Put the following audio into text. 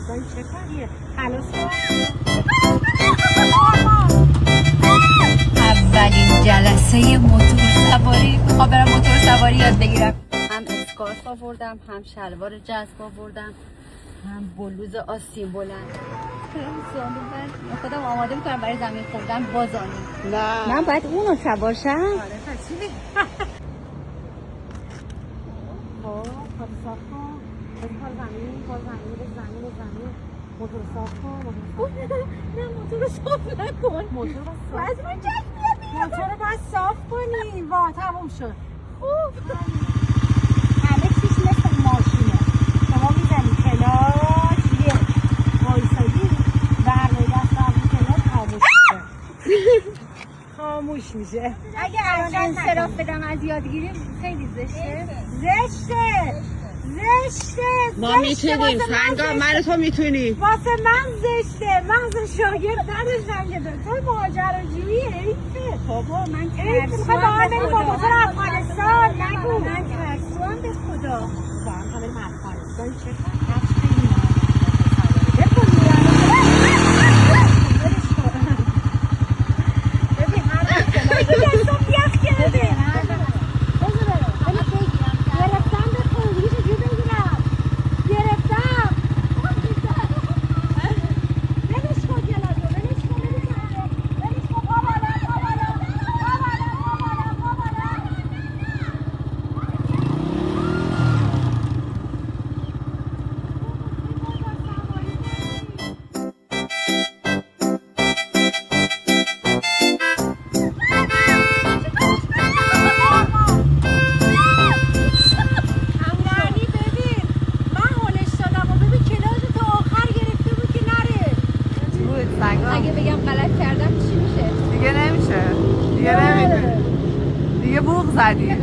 دایی چه کاریه؟ خلاص اولین جلسه موتور سواری، میخوام برم موتور سواری یاد بگیرم. هم اسکارف آوردم، هم شلوار جذب آوردم، هم بلوز آستین بلند. خودم آماده میکنم برای زمین خوردن با زانو. نه من باید اونو سوار شم. آره پسیبی خب صاف کن بزن زمین موتور صاف کن نه موتور صاف نکن. موتور رو صاف باید من جذب بیاد. موتور رو باید صاف کنی وا تموم شد خوب همه چیز مثل ماشینه شما میزنی کلاش یه وایسادی برنه دست برنه کلاش خاموش میشه اگه الان انصراف بدم از یادگیری خیلی زشته. ما میتونیم سنگا من تو میتونی واسه من زشته مغز شاگرد نداشتم که تو ماجراجویی حیفه بابا من میخوای با هم بریم با موتور افغانستان نگو من ترسوام به خدا. با هم بریم افغانستان چه اگه بگم غلط کردم چی میشه؟ دیگه نمیشه دیگه بوق زدی.